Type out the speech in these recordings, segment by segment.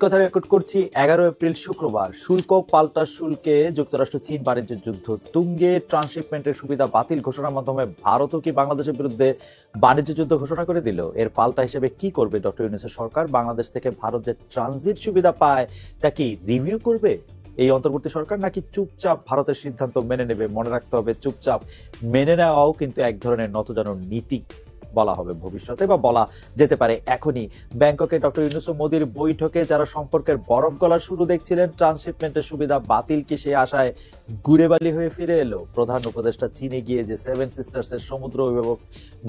কথা রেকর্ড করছি 11 এপ্রিল শুক্রবার। শুল্ক পাল্টা শুল্কে যুক্তরাষ্ট্র চীন বাণিজ্য যুদ্ধ তুঙ্গে। ট্রান্সশিপমেন্টের সুবিধা বাতিল ঘোষণার মাধ্যমে ভারতও কি বাংলাদেশের বিরুদ্ধে বাণিজ্য যুদ্ধ ঘোষণা করে দিল? এর পাল্টা হিসেবে কি করবে ডক্টর ইউনূসের সরকার? বাংলাদেশ থেকে ভারত যে ট্রানজিট সুবিধা পায় তা কি রিভিউ করবে এই অন্তর্বর্তী সরকার, নাকি চুপচাপ ভারতের সিদ্ধান্ত মেনে নেবে? মনে রাখতে হবে, চুপচাপ মেনে নেওয়াও কিন্তু এক ধরনের নতজানু নীতি বলা হবে ভবিষ্যতে, বা বলা যেতে পারে এখনই। ব্যাংককে ডক্টর ইউনূস ও মোদির বৈঠকে যারা সম্পর্কের বরফ গলার শুরু দেখছিলেন, ট্রান্সশিপমেন্টের সুবিধা বাতিল কি সে আশায় গুড়েবালি হয়ে ফিরে এলো? প্রধান উপদেষ্টা চীনে গিয়ে যে সেভেন সিস্টার্সের সমুদ্র অভিভাবক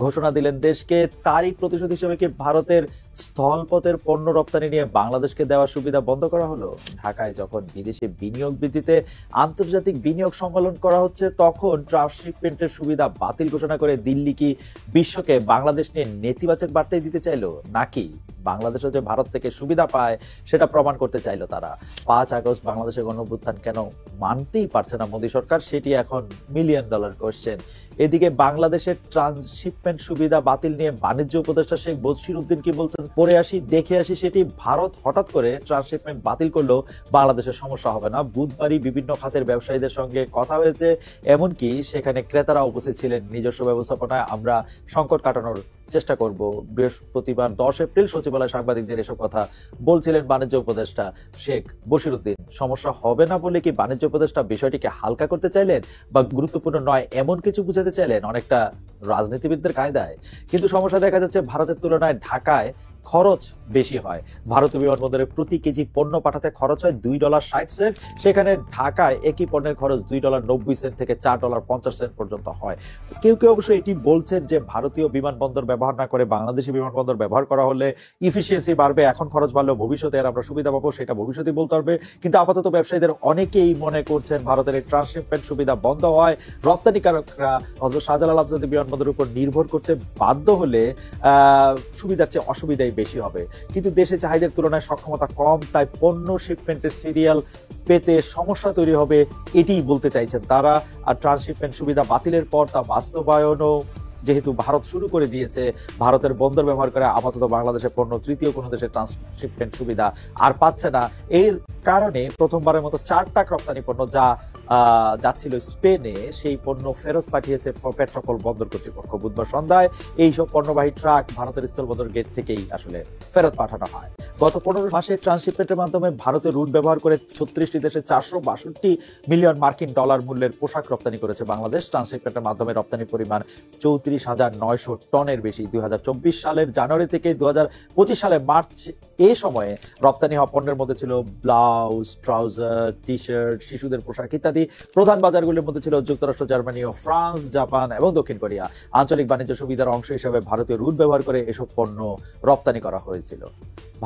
ঘোষণা দিলেন দেশকে, তারই প্রতিশোধ হিসেবে কি ভারতের স্থলপথের পণ্য রপ্তানি নিয়ে বাংলাদেশকে দেওয়া সুবিধা বন্ধ করা হলো? ঢাকায় যখন বিদেশে বিনিয়োগ বৃদ্ধিতে আন্তর্জাতিক বিনিয়োগ সম্মেলন করা হচ্ছে, তখন ট্রান্সশিপমেন্টের সুবিধা বাতিল ঘোষণা করে দিল্লি কি বিশ্বকে বাংলাদেশ নিয়ে নেতিবাচক বার্তাই দিতে চাইলো, নাকি বাংলাদেশও যে ভারত থেকে সুবিধা পায় সেটা প্রমাণ করতে চাইলো তারা? 5 আগস্ট বাংলাদেশের গণঅভ্যুত্থান কেন মানতেই পারছে না মোদী সরকার, সেটি এখন $মিলিয়ন কোশ্চেন। এদিকে বাংলাদেশের ট্রান্সশিপমেন্ট সুবিধা বাতিল নিয়ে বাণিজ্য উপদেষ্টা শেখ বশিরউদ্দিন কি বলছেন পড়ে আসি, দেখে আসি সেটি। ভারত হঠাৎ করে ট্রান্সশিপমেন্ট বাতিল করলেও বাংলাদেশের সমস্যা হবে না। বুধবারই বিভিন্ন খাতের ব্যবসায়ীদের সঙ্গে কথা হয়েছে, এমনকি সেখানে ক্রেতারা উপস্থিত ছিলেন। নিজস্ব ব্যবস্থাপনায় আমরা সংকট কাটানোর চেষ্টা করব। বৃহস্পতিবার 10 এপ্রিল সচিবালয় সাংবাদিকদের এসব কথা বলছিলেন বাণিজ্য উপদেষ্টা শেখ বশিরউদ্দিন। সমস্যা হবে না বলে কি বাণিজ্য উপদেষ্টা বিষয়টিকে হালকা করতে চাইলেন, বা গুরুত্বপূর্ণ নয় এমন কিছু বুঝাতে চাইলেন, অনেকটা রাজনীতিবিদদের কায়দায়? কিন্তু সমস্যা দেখা যাচ্ছে ভারতের তুলনায় ঢাকায় খরচ বেশি হয়। ভারতীয় বিমানবন্দরে প্রতি কেজি পণ্য পাঠাতে খরচ হয় $2.60, সেখানে ঢাকায় একই পণ্যের খরচ $2.90 থেকে $4.50 পর্যন্ত হয়। কেউ কেউ অবশ্য এটি বলছেন যে ভারতীয় বিমানবন্দর ব্যবহার না করে বাংলাদেশি বিমানবন্দর ব্যবহার করা হলে ইফিসিয়েন্সি বাড়বে, এখন খরচ বাড়লেও ভবিষ্যতে আর আমরা সুবিধা পাবো, সেটা ভবিষ্যতে বলতে পারবে। কিন্তু আপাতত ব্যবসায়ীদের অনেকেই মনে করছেন ভারতের এই ট্রান্সশিপমেন্ট সুবিধা বন্ধ হয় রপ্তানিকারকরা হযরত শাহজালাল আন্তর্জাতিক বিমানবন্দরের উপর নির্ভর করতে বাধ্য হলে সুবিধার চেয়ে অসুবিধাই বেশি হবে। কিন্তু দেশে চাহিদার তুলনায় সক্ষমতা কম, তাই পণ্য শিপমেন্টের সিরিয়াল পেতে সমস্যা তৈরি হবে, এটিই বলতে চাইছেন তারা। আর ট্রান্সশিপমেন্ট সুবিধা বাতিলের পর তা বাস্তবায়নও যেহেতু ভারত শুরু করে দিয়েছে, ভারতের বন্দর ব্যবহার করে আপাতত বাংলাদেশের পণ্য তৃতীয় কোনো দেশের ট্রান্সশিপমেন্ট সুবিধা আর পাচ্ছে না। এর কারণে প্রথমবারের মতো 4 ট্রাক রপ্তানি পণ্য যা যাচ্ছিল স্পেনে, সেই পণ্য ফেরত পাঠিয়েছে পেট্রোপোল বন্দর কর্তৃপক্ষ। বুধবার সন্ধ্যায় এইসব পণ্যবাহী ট্রাক ভারতের স্থলবন্দর গেট থেকেই আসলে ফেরত পাঠানো হয়। গত 15 মাসে ট্রান্সশিপমেন্টের মাধ্যমে ভারতের রুট ব্যবহার করে 36টি দেশে $462 মিলিয়ন মূল্যের পোশাক রপ্তানি করেছে বাংলাদেশ। ট্রান্সশিপমেন্টের মাধ্যমে রপ্তানির পরিমাণ 34,900 টনের বেশি। 2024 সালের জানুয়ারি থেকে 2025 সালের মার্চ এ সময়ে রপ্তানি হওয়া পণ্যের মধ্যে ছিল ব্লাউজ, ট্রাউজার, টি শার্ট, শিশুদের পোশাক ইত্যাদি। প্রধান বাজারগুলির মধ্যে ছিল যুক্তরাষ্ট্র, জার্মানি, ফ্রান্স, জাপান এবং দক্ষিণ কোরিয়া। আঞ্চলিক বাণিজ্য সুবিধার অংশ হিসেবে ভারতীয় রুট ব্যবহার করে এসব পণ্য রপ্তানি করা হয়েছিল।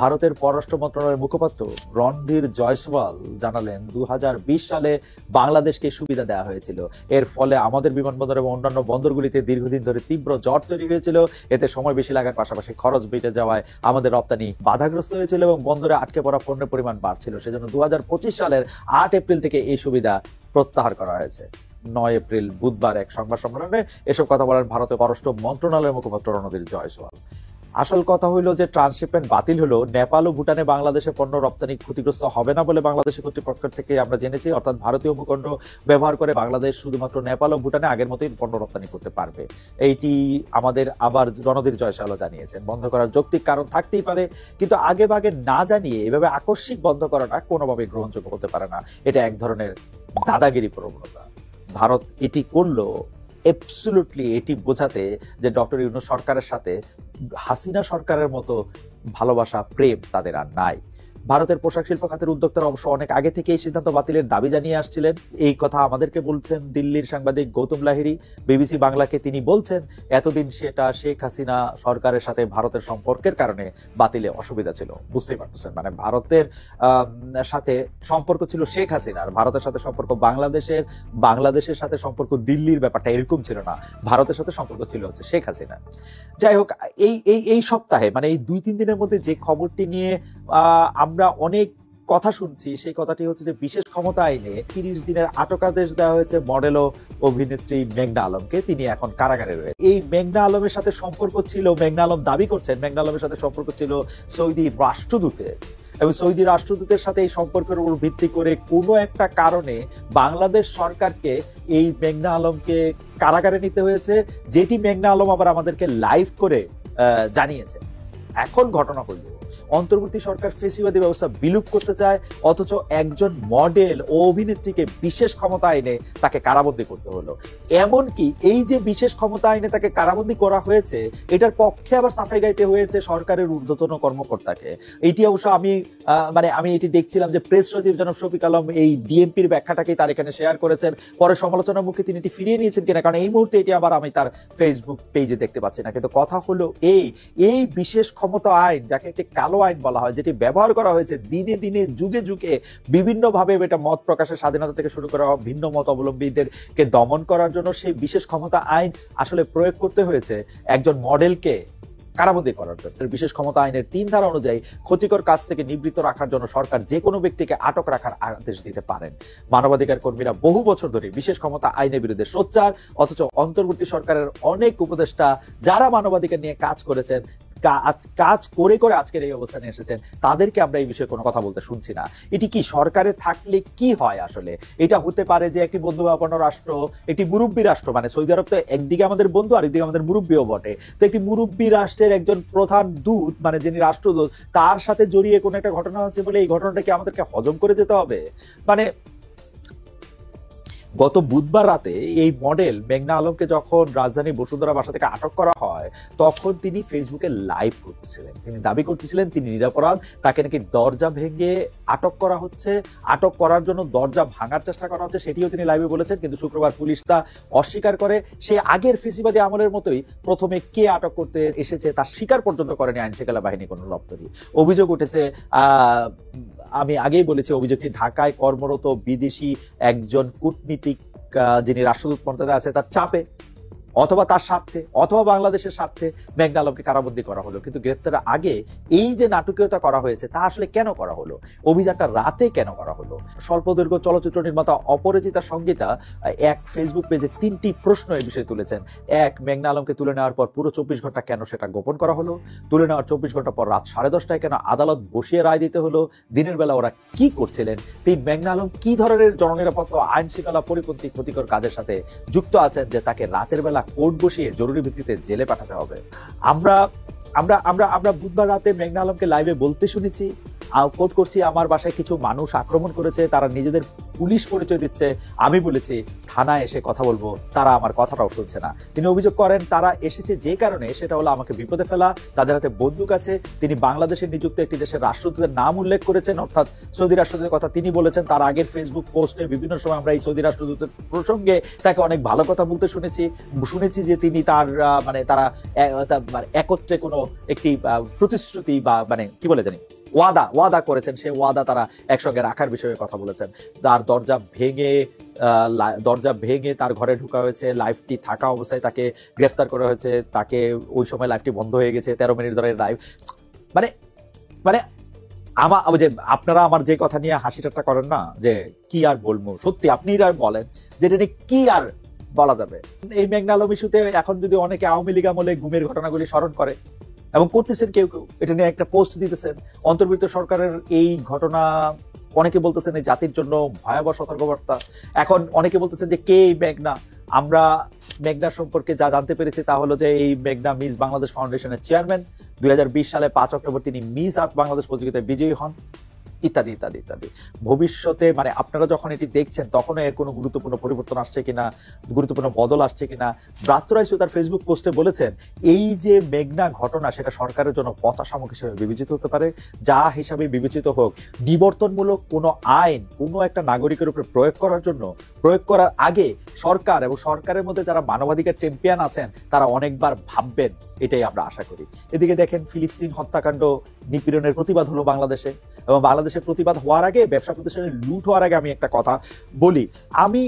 ভারতের পররাষ্ট্র মন্ত্রণালয়ের মুখপাত্র রণধীর জয়সওয়াল জানালেন, 2020 সালে বাংলাদেশকে সুবিধা দেওয়া হয়েছিল। এর ফলে আমাদের বিমানবন্দর এবং অন্যান্য বন্দরগুলিতে দীর্ঘদিন ধরে তীব্র জট তৈরি হয়েছিল। এতে সময় বেশি লাগার পাশাপাশি খরচ বেড়ে যাওয়ায় আমাদের রপ্তানি বাধাগ্রস্ত হয়েছিল এবং বন্দরে আটকে পড়া পণ্যের পরিমাণ বাড়ছিল। সেজন্য 2025 সালের 8 এপ্রিল থেকে এই সুবিধা প্রত্যাহার করা হয়েছে। 9 এপ্রিল বুধবার এক সংবাদ সম্মেলনে এসব কথা বলেন ভারতের পররাষ্ট্র মন্ত্রণালয়ের মুখপাত্র রণধীর জয়সওয়াল। আসল কথা হইল যে ট্রান্সশিপমেন্ট বাতিল হলো, নেপাল ও ভুটানে বাংলাদেশের পণ্য রপ্তানি ক্ষতিগ্রস্ত হবে না বলে বাংলাদেশের কর্তৃপক্ষ থেকে আমরা জেনেছি। অর্থাৎ ভারতীয় ভূখণ্ড ব্যবহার করে বাংলাদেশ শুধুমাত্র নেপাল ও ভুটানে আগের মতোই পণ্য রপ্তানি করতে পারবে। এইটি আমাদের আবার রণধীর জয়সওয়াল জানিয়েছেন। বন্ধ করার যৌক্তিক কারণ থাকতেই পারে, কিন্তু আগে ভাগে না জানিয়ে এভাবে আকস্মিক বন্ধ করাটা কোনোভাবেই গ্রহণযোগ্য হতে পারে না। এটা এক ধরনের দাদাগিরি প্রবণতা। ভারত এটি করলো অ্যাবসলিউটলি এটি বোঝাতে যে ডক্টর ইউনূস সরকারের সাথে হাসিনা সরকারের মতো ভালোবাসা, প্রেম তাদের আর নাই। ভারতের পোশাক শিল্প খাতের উদ্যোক্তারা অবশ্য অনেক আগে থেকে এই সিদ্ধান্ত বাতিলের দাবি জানিয়ে আসছিলেন। এই কথা আমাদেরকে বলছেন দিল্লির সাংবাদিক গৌতম লাহিড়ী বিবিসি বাংলাকে। তিনি বলছেন, এতদিন সেটা শেখ হাসিনা সরকারের সাথে ভারতের সম্পর্কের কারণে বাতিলে অসুবিধা ছিল। বুঝতে পারতেছেন, মানে ভারতের সাথে সম্পর্ক ছিল শেখ হাসিনার, ভারতের সাথে সম্পর্ক বাংলাদেশের সাথে সম্পর্ক দিল্লির, ব্যাপারটা এরকম ছিল না। ভারতের সাথে সম্পর্ক ছিল হচ্ছে শেখ হাসিনা। যাই হোক, এই সপ্তাহে মানে এই 2-3 দিনের মধ্যে যে খবরটি নিয়ে আমরা অনেক কথা শুনছি, সেই কথাটি হচ্ছে যে বিশেষ ক্ষমতা আইনে 30 দিনের আটকাদেশ দেওয়া হয়েছে মডেল ও অভিনেত্রী মেঘনা আলমকে। তিনি এখন কারাগারে রয়েছে। এই মেঘনা আলমের সাথে সম্পর্ক ছিল, মেঘনা আলম দাবি করছেন মেঘনা আলমের সাথে সম্পর্ক ছিল সৌদি রাষ্ট্রদূতের। এবং সৌদি রাষ্ট্রদূতের সাথে এই সম্পর্কের উপর ভিত্তি করে কোনো একটা কারণে বাংলাদেশ সরকারকে এই মেঘনা আলমকে কারাগারে নিতে হয়েছে, যেটি মেঘনা আলম আবার আমাদেরকে লাইভ করে জানিয়েছে। এখন ঘটনা হলো অন্তর্বর্তী সরকার ফেসিবাদী ব্যবস্থা বিলুপ করতে চায়, অথচ একজন মডেল ও অভিনেত্রীকে বিশেষ ক্ষমতা আইনে তাকে কারাবন্দী করতে হলো। এমনকি এই যে বিশেষ ক্ষমতা আইনে তাকে কারাবন্দী করা হয়েছে, এটার পক্ষে আবার সাফাই গাইতে হয়েছে সরকারের ঊর্ধ্বতন কর্মকর্তাকে। এটি অবশ্য আমি এটি দেখছিলাম যে প্রেস সচিব জনাব শফিক আলম এই ডিএমপির ব্যাখ্যাটাকেই তার এখানে শেয়ার করেছেন, পরে সমালোচনার মুখে তিনি এটি ফিরিয়ে নিয়েছেন কিনা, কারণ এই মুহূর্তে এটি আবার আমি তার ফেসবুক পেজে দেখতে পাচ্ছি না। কিন্তু কথা হলো এই বিশেষ ক্ষমতা আইন, যাকে একটি কালো আইন বলা হয়, যেটি ব্যবহার করা হয়েছে দিনে দিনে যুগে যুগে বিভিন্নভাবে, এটা মত প্রকাশের স্বাধীনতা থেকে শুরু করা ভিন্ন মত অবলম্বীদেরকে দমন করার জন্য সেই বিশেষ ক্ষমতা আইন আসলে প্রয়োগ করতে হয়েছে একজন মডেলকে কারাবন্দী করার জন্য। বিশেষ ক্ষমতা আইনের ৩ ধারা অনুযায়ী ক্ষতিকর কাজ থেকে নিবৃত্ত রাখার জন্য সরকার যে কোনো ব্যক্তিকে আটক রাখার আদেশ দিতে পারেন। মানবাধিকার কর্মীরা বহু বছর ধরে বিশেষ ক্ষমতা আইনের বিরুদ্ধে সোচ্চার, অথচ অন্তর্বর্তী সরকারের অনেক উপদেষ্টা যারা মানবাধিকার নিয়ে কাজ করেছেন, কাজ করে করে আজকের এই অবস্থানে এসেছেন, তাদেরকে আমরা এই বিষয়ে কোনো কথা বলতে শুনছি না। এটি কি সরকারে থাকলে কি হয় আসলে? এটা হতে পারে যে একটি বন্ধুভাবাপন্ন রাষ্ট্র, একটি মুরব্বী রাষ্ট্র, মানে সৌদি আরব তো একদিকে আমাদের বন্ধু আর একদিকে আমাদের মুরব্বীও বটে, তো একটি মুরব্বী রাষ্ট্রের একজন প্রধান দূত, মানে যিনি রাষ্ট্রদূত, তার সাথে জড়িয়ে কোনো একটা ঘটনা হচ্ছে বলে এই ঘটনাটাকে আমাদেরকে হজম করে যেতে হবে? মানে গত বুধবার রাতে এই মডেল মেঘনা আলমকে যখন রাজধানী বসুন্ধরা বাসা থেকে আটক করা হয়, তখন তিনি ফেসবুকে লাইভ করতেছিলেন। তিনি দাবি করতেছিলেন তিনি নিরপরাধ, তাকে নাকি দরজা ভেঙে আটক করা হচ্ছে, আটক করার জন্য দরজা ভাঙার চেষ্টা করা হচ্ছে, সেটিও তিনি লাইভে বলেছেন। কিন্তু শুক্রবার পুলিশ তা অস্বীকার করে। সে আগের ফেসিবাদী আমলের মতোই প্রথমে কে আটক করতে এসেছে তা স্বীকার পর্যন্ত করেনি আইন শৃঙ্খলা বাহিনী কোনো দপ্তরই। অভিযোগ উঠেছে, আমি আগেই বলেছি, অভিযোগটি ঢাকায় কর্মরত বিদেশি একজন কূটনীতিক যিনি রাষ্ট্রদূত পর্যায়ে আছে তার চাপে, অথবা তার স্বার্থে, অথবা বাংলাদেশের স্বার্থে মেঘনা আলমকে কারাবন্দী করা হলো। কিন্তু গ্রেপ্তারের আগে এই যে নাটকীয়তা করা হয়েছে তা আসলে কেন করা হলো? অভিযানটা রাতে কেন করা হলো? স্বল্পদৈর্ঘ্য চলচ্চিত্র নির্মাতা অপরাজিতা সংগীতা এক ফেসবুক পেজে 3টি প্রশ্ন এই বিষয়ে তুলেছেন। এক, মেঘনা আলমকে তুলে নেওয়ার পর পুরো 24 ঘন্টা কেন সেটা গোপন করা হলো? তুলে নেওয়ার 24 ঘন্টা পর রাত 10:30টায় কেন আদালত বসিয়ে রায় দিতে হলো? দিনের বেলা ওরা কি করছিলেন? 3, মেঘনা আলম কি ধরনের জননিরাপত্তা আইন শৃঙ্খলা পরিপন্থী ক্ষতিকর কাজের সাথে যুক্ত আছেন যে তাকে রাতের বেলা কোর্ট বসিয়ে জরুরি ভিত্তিতে জেলে পাঠাতে হবে? আমরা আমরা আমরা আমরা বুধবার রাতে মেঘনা আলমকে লাইভে বলতে শুনেছি, কোট করছি, আমার বাসায় কিছু মানুষ আক্রমণ করেছে, তারা নিজেদের পুলিশ পরিচয় দিচ্ছে, আমি বলেছি থানায় এসে কথা বলবো, তারা আমার কথাটাও শুনছে না। তিনি অভিযোগ করেন তারা এসেছে যে কারণে, সেটা হলো আমাকে বিপদে ফেলা, তাদের হাতে বন্দুক আছে। তিনি বাংলাদেশে নিযুক্ত একটি দেশের রাষ্ট্রদূতের নাম উল্লেখ করেছেন, অর্থাৎ সৌদি রাষ্ট্রদূতের কথা তিনি বলেছেন। তার আগের ফেসবুক পোস্টে বিভিন্ন সময় আমরা এই সৌদি রাষ্ট্রদূতের প্রসঙ্গে তাকে অনেক ভালো কথা বলতে শুনেছি যে তিনি তারা একত্রে কোনো একটি প্রতিশ্রুতি বা কি বলে জানি ওয়াদা করেছেন, সে ওয়াদা তারা একসঙ্গে রাখার বিষয়ে কথা বলেছেন। তার দরজা ভেঙে তার ঘরে ঢোকা হয়েছে, লাইভটি থাকা অবস্থায় তাকে গ্রেফতার করা হয়েছে, তাকে ওই সময় লাইভটি বন্ধ হয়ে গেছে, 13 মিনিট ধরে লাইভ। মানে আপনারা আমার যে কথা নিয়ে হাসি ঠাট্টা করেন না, যে কি আর বলবো, সত্যি আপনি আর বলেন যেটা নিয়ে কি আর বলা যাবে। এই মেঘনা আলম ইস্যুতে এখন যদি অনেকে আওয়ামী লীগ আমলে গুমের ঘটনাগুলি স্মরণ করে এবং করতেছেন, কেউ কেউ এটা নিয়ে একটা পোস্ট দিতেছেন। অন্তর্বর্তী সরকারের এই ঘটনা অনেকে বলতেছেন এই জাতির জন্য ভয়াবহ সতর্কবার্তা। এখন অনেকে বলতেছেন যে কে এই মেঘনা। আমরা মেঘনা সম্পর্কে যা জানতে পেরেছি তা হলো যে এই মেঘনা মিস বাংলাদেশ ফাউন্ডেশনের চেয়ারম্যান। 2020 সালে 5 অক্টোবর তিনি মিস আর্থ বাংলাদেশ প্রতিযোগিতায় বিজয়ী হন, ইত্যাদি ইত্যাদি ইত্যাদি। ভবিষ্যতে আপনারা যখন এটি দেখছেন তখনও এর কোনো গুরুত্বপূর্ণ পরিবর্তন আসছে কিনা, গুরুত্বপূর্ণ বদল আসছে কিনা। ব্রাত্য রাইসু তার ফেসবুক পোস্টে বলেছেন এই যে মেঘনা ঘটনা সেটা সরকারের জন্য পচা শামুক হিসেবে বিবেচিত হতে পারে। যা হিসাবে বিবেচিত হোক, বিবর্তনমূলক কোনো আইন কোনো একটা নাগরিকের উপরে প্রয়োগ করার আগে সরকার এবং সরকারের মধ্যে যারা মানবাধিকার চ্যাম্পিয়ন আছেন তারা অনেকবার ভাববেন, এটাই আমরা আশা করি। এদিকে দেখেন, ফিলিস্তিন হত্যাকাণ্ড নিপীড়নের প্রতিবাদ হলো বাংলাদেশে, এবং বাংলাদেশের প্রতিবাদ হওয়ার আগে, ব্যবসা প্রতিষ্ঠানের লুট হওয়ার আগে আমি একটা কথা বলি। আমি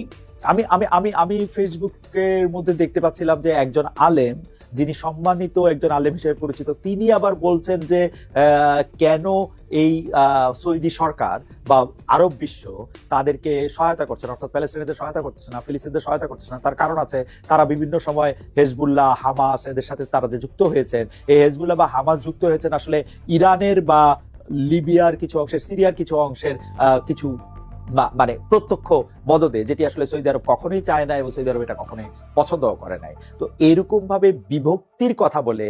আমি আমি আমি আমি ফেসবুকের মধ্যে দেখতে পাচ্ছিলাম যে একজন আলেম, যিনি সম্মানিত একজন আলেম হিসেবে পরিচিত, তিনি আবার বলছেন যে কেন এই সৌদি সরকার বা আরব বিশ্ব তাদেরকে সহায়তা করছে না, অর্থাৎ প্যালেস্টাইনিদের সহায়তা করতেছে না, ফিলিস্তিনদের সহায়তা করতেছে না। তার কারণ আছে, তারা বিভিন্ন সময় হেজবুল্লাহ, হামাস এদের সাথে তারা যে যুক্ত হয়েছেন, এই হেজবুল্লাহ বা হামাস যুক্ত হয়েছেন আসলে ইরানের বা লিবিয়ার কিছু অংশের, সিরিয়ার কিছু অংশের কিছু মানে প্রত্যক্ষ মদদে, যেটি আসলে সৌদি আরব কখনোই চায় না এবং সৌদি আরব এটা কখনোই পছন্দও করে নাই। তো এরকম ভাবে বিভক্তির কথা বলে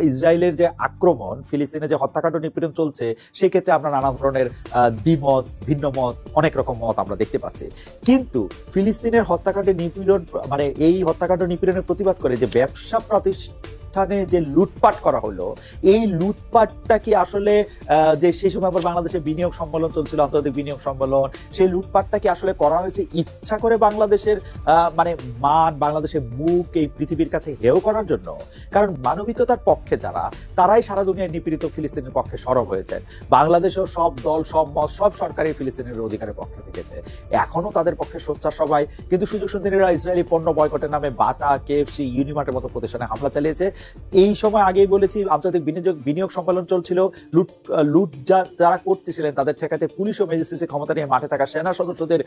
ইসরায়েলের যে আক্রমণ, ফিলিস্তিনে যে হত্যাকাণ্ড নিপীড়ন চলছে, সেক্ষেত্রে আমরা নানা ধরনের দ্বিমত, ভিন্ন মত, অনেক রকম মত আমরা দেখতে পাচ্ছি। কিন্তু ফিলিস্তিনের হত্যাকাণ্ডের নিপীড়ন, মানে এই হত্যাকাণ্ড নিপীড়নের প্রতিবাদ করে যে ব্যবসা প্রতিষ্ঠানে যে লুটপাট করা হলো, এই লুটপাটটা কি আসলে যে সেই সময় আবার বাংলাদেশে বিনিয়োগ সম্মেলন চলছিল, আন্তর্জাতিক বিনিয়োগ সম্মেলন, সেই লুটপাটটা কি আসলে করা হয়েছে ইচ্ছা করে বাংলাদেশের মানে মান, বাংলাদেশের মুখ এই পৃথিবীর কাছে হেয় করার জন্য? কারণ মানবিকতার পক্ষে যারা, তারাই সারা দুনিয়ায় নিপীড়িত ফিলিস্তিনের পক্ষে সরব হয়েছেন। বাংলাদেশেও সব দল, সব মত, সব সরকারি ফিলিস্তিনের অধিকারের পক্ষে থেকেছে, এখনো তাদের পক্ষে সোচ্চার সবাই। কিন্তু সুযোগ সুন্দরীরা ইসরায়েলি পণ্য বয়কটের নামে বাটা, কেএফসি, ইউনিমার্টের মতো প্রতিষ্ঠানে হামলা চালিয়েছে। এই সময় আগেই বলেছি, আন্তর্জাতিক বিনিয়োগ সম্মেলন চলছিল, লুট যারা করতেছিলেন তাদের ঠেকাতে পুলিশ ও ম্যাজিস্ট্রেসি ক্ষমতা নিয়ে মাঠে থাকা সেনা সদস্যদের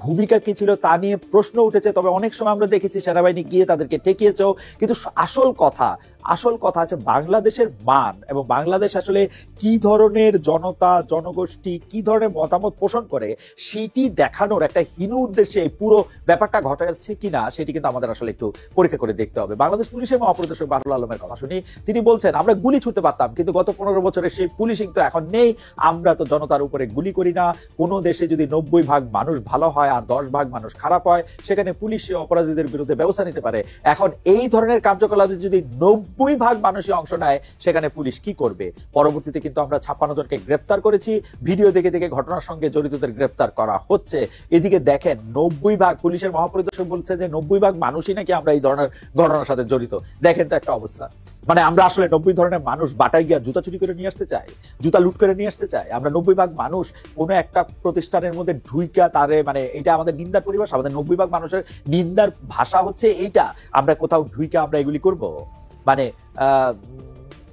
ভূমিকা কি ছিল তা নিয়ে প্রশ্ন উঠেছে। তবে অনেক সময় আমরা দেখেছি সেনাবাহিনী গিয়ে তাদেরকে ঠেকিয়েছেও। কিন্তু আসল কথা আছে বাংলাদেশের মান, এবং বাংলাদেশ আসলে কি ধরনের জনতা, জনগোষ্ঠী কি ধরনের মতামত পোষণ করে, সেটি দেখানোর একটা হীন উদ্দেশ্যে পুরো ব্যাপারটা ঘটাচ্ছে কিনা, সেটি কিন্তু আমাদের আসলে একটু পরীক্ষা করে দেখতে হবে। বাংলাদেশ পুলিশের মহাপরিদর্শক বাহরুল আলমের কথা শুনি, তিনি বলছেন আমরা গুলি ছুঁতে পারতাম, কিন্তু গত 15 বছরে সেই পুলিশিং তো এখন নেই। আমরা তো জনতার উপরে গুলি করি না। কোনো দেশে যদি 90 ভাগ মানুষ ভালো হয় আর 10 ভাগ মানুষ খারাপ হয়, সেখানে পুলিশ অপরাধীদের বিরুদ্ধে ব্যবস্থা নিতে পারে। এখন এই ধরনের কার্যকলাপে যদি 90 ভাগ মানুষই অংশ নেয়, সেখানে পুলিশ কি করবে? পরবর্তীতে কিন্তু আমরা 56 জনকে গ্রেপ্তার করেছি, ভিডিও দেখে দেখে ঘটনার সঙ্গে জড়িতদের গ্রেপ্তার করা হচ্ছে। এদিকে দেখেন 90 ভাগ, পুলিশের মহাপরিদর্শক বলছে যে 90 ভাগ মানুষই নাকি আমরা এই ধরনের ঘটনার সাথে জড়িত। দেখেন তো একটা অবস্থা, মানে আমরা আসলে 90 ধরনের মানুষ বাটায় গিয়া জুতা চুরি করে নিয়ে আসতে চাই, জুতা লুট করে নিয়ে আসতে চাই? আমরা 90 ভাগ মানুষ কোনো একটা প্রতিষ্ঠানের মধ্যে ঢুইকা তারে, মানে এটা আমাদের নিন্দার পরিবেশ, আমাদের 90 ভাগ মানুষের নিন্দার ভাষা হচ্ছে এইটা। আমরা কোথাও ঢুইকা আমরা এগুলি করব?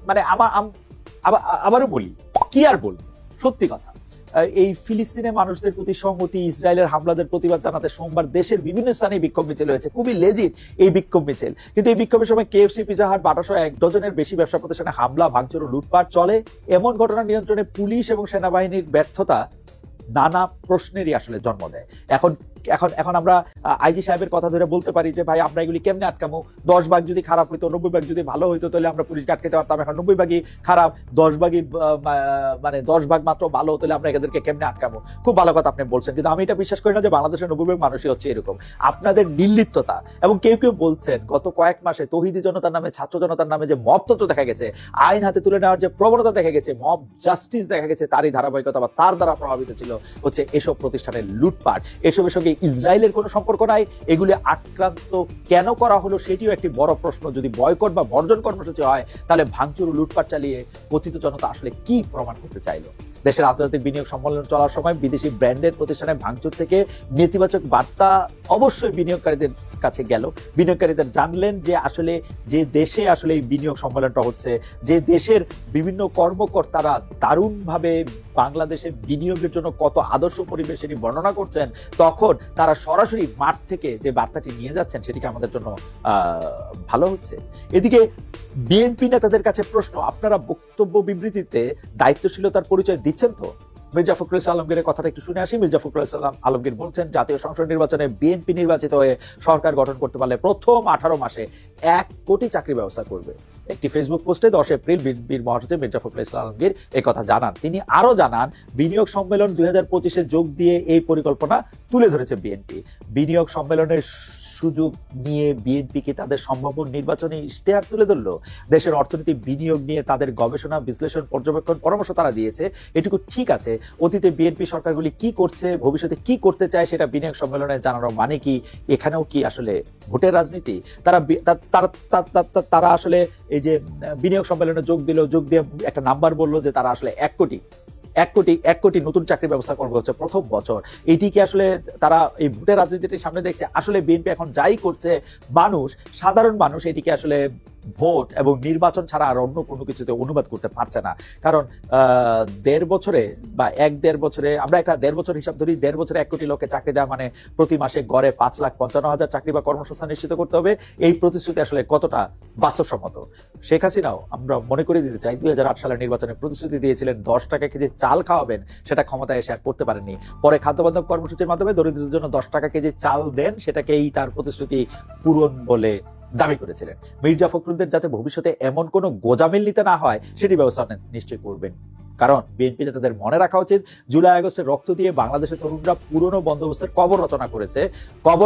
মানে আবারও বলি, কি আর বলবো, সত্যি কথা। এই ফিলিস্তিনের মানুষদের প্রতি সংহতি, ইসরায়েলের হামলাদের প্রতিবাদ জানাতে সোমবার দেশের বিভিন্ন স্থানে বিক্ষোভ মিছিল হয়েছে। খুবই লেজিট এই বিক্ষোভ মিছিল, কিন্তু এই বিক্ষোভের সময় কেএফসি, পিজা হাট, বাটা সহ 1 ডজনের বেশি ব্যবসা প্রতিষ্ঠানে হামলা, ভাঙচুর ও লুটপাট চলে। এমন ঘটনা নিয়ন্ত্রণে পুলিশ এবং সেনাবাহিনীর ব্যর্থতা নানা প্রশ্নেরই আসলে জন্ম দেয়। এখন আমরা আইজি সাহেবের কথা ধরে বলতে পারি যে ভাই আমরা এগুলি কেমনে আটকামো? 10 ভাগ যদি খারাপ হইতো, 90 ভাগ যদি ভালো হইতো, তাহলে আমরা পুলিশকে আটকাতে পারতাম। এখন 90 ভাগই খারাপ, 10 ভাগই মানে 10 ভাগ মাত্র ভালো, তাহলে আমরা এদেরকে কেমনে আটকাবো? খুব ভালো কথা আপনি বলছেন, কিন্তু আমি এটা বিশ্বাস করি না যে বাংলাদেশের 90 ভাগ মানুষই হচ্ছে এরকম। আপনাদের নির্লিপ্ততা, এবং কেউ কেউ বলছেন গত কয়েক মাসে তৌহিদি জনতার নামে, ছাত্র জনতার নামে যে মবতন্ত্র দেখা গেছে, আইন হাতে তুলে নেওয়ার যে প্রবণতা দেখা গেছে, মব জাস্টিস দেখা গেছে, তারই ধারাবাহিকতা বা তার দ্বারা প্রভাবিত ছিল হচ্ছে এসব প্রতিষ্ঠানের লুটপাট। এসবের সঙ্গে ইসরায়েলের কোনো সম্পর্ক নাই। এগুলি আক্রান্ত কেন করা হলো সেটিও একটি বড় প্রশ্ন। যদি বয়কট বা বর্জন কর্মসূচি হয়, তাহলে ভাঙচুর ও লুটপাট চালিয়ে কথিত জনতা আসলে কি প্রমাণ করতে চাইলো? দেশের আন্তর্জাতিক বিনিয়োগ সম্মেলন চলার সময় বিদেশি ব্র্যান্ডের প্রতিষ্ঠানে ভাঙচুর থেকে নেতিবাচক বার্তা অবশ্যই বিনিয়োগকারীদের কাছে গেল। বিনিয়োগকারীদের জানলেন যে আসলে যে দেশে আসলে এই বিনিয়োগ সম্মেলনটা হচ্ছে, যে দেশের বিভিন্ন কর্মকর্তারা দারুণভাবে বাংলাদেশের বিনিয়োগের জন্য কত আদর্শ পরিবেশ সেটি বর্ণনা করছেন, তখন তারা সরাসরি মাঠ থেকে যে বার্তাটি নিয়ে যাচ্ছেন, সেটিকে আমাদের জন্য ভালো হচ্ছে। এদিকে বিএনপি নেতাদের কাছে প্রশ্ন, আপনারা বক্তব্য বিবৃতিতে দায়িত্বশীলতার পরিচয় দিচ্ছেন তো? মির্জা ফখরুল ইসলাম আলমগীরের কথাটা একটু শুনে আসি। মির্জা ফখরুল ইসলাম আলমগীর বলছেন, জাতীয় সংসদ নির্বাচনে বিএনপি নির্বাচিত হয়ে সরকার গঠন করতে পারলে প্রথম 18 মাসে 1 কোটি চাকরি ব্যবস্থা করবে। একটি ফেসবুক পোস্টে 10 এপ্রিল বিএনপির মহাসচিব মির্জা ফখরুল ইসলাম আলমগীর এই কথা জানান। তিনি আরো জানান, বিনিয়োগ সম্মেলন 2025-এ যোগ দিয়ে এই পরিকল্পনা তুলে ধরেছে বিএনপি। বিনিয়োগ সম্মেলনের সুযোগ নিয়ে বিএনপি কি তাদের সম্ভাব্য নির্বাচনী ইশতেহার তুলে ধরলো? দেশের অর্থনীতি, বিনিয়োগ নিয়ে তাদের গবেষণা, বিশ্লেষণ, পর্যবেক্ষণ, পরামর্শ তারা দিয়েছে, এটুকু ঠিক আছে। অতীতে বিএনপি সরকারগুলি কি করছে, ভবিষ্যতে কি করতে চায়, সেটা বিনিয়োগ সম্মেলনে জানানো মানে কি এখানেও কি আসলে ভোটের রাজনীতি? তারা আসলে এই যে বিনিয়োগ সম্মেলনে যোগ দিয়ে একটা নাম্বার বললো যে তারা আসলে 1 কোটি নতুন চাকরি ব্যবস্থা করবে হচ্ছে প্রথম বছর। এটি কি আসলে তারা এই ভোটের রাজনীতিটির সামনে দেখছে? আসলে বিএনপি এখন যাই করছে, সাধারণ মানুষ এটিকে আসলে ভোট এবং নির্বাচন ছাড়া আর অন্য কোনো কিছুতে অনুবাদ করতে পারছে না। কারণ 1.5 বছরে বা 1-1.5 বছরে, আমরা একটা 1.5 বছর হিসাব ধরি, 1.5 বছরে 1 কোটি লোককে চাকরি দেওয়া মানে প্রতি মাসে গড়ে 5,55,000 চাকরি বা কর্মসংস্থান নিশ্চিত করতে হবে। এই প্রতিশ্রুতি আসলে কতটা বাস্তবসম্মত? শেখ হাসিনাও, আমরা মনে করে দিতে চাই, 2008 সালের নির্বাচনে প্রতিশ্রুতি দিয়েছিলেন 10 টাকা কেজি চাল খাওয়াবেন, সেটা ক্ষমতায় এসে আর করতে পারেননি। পরে খাদ্য বান্ধব কর্মসূচির মাধ্যমে দরিদ্রদের জন্য 10 টাকা কেজি চাল দেন, সেটাকেই তার প্রতিশ্রুতি পূরণ বলে দাবি করেছিলেন। মির্জা ফখরুলদের যাতে ভবিষ্যতে এমন কোনো গোজামিল নিতে না হয় সেটি ব্যবস্থা নিশ্চয়ই করবেন। কারণ বিএনপি নেতাদের মনে রাখা উচিত, জুলাই আগস্টে রক্ত দিয়ে বাংলাদেশের তরুণরা পুরনো বন্দোবস্তের কবর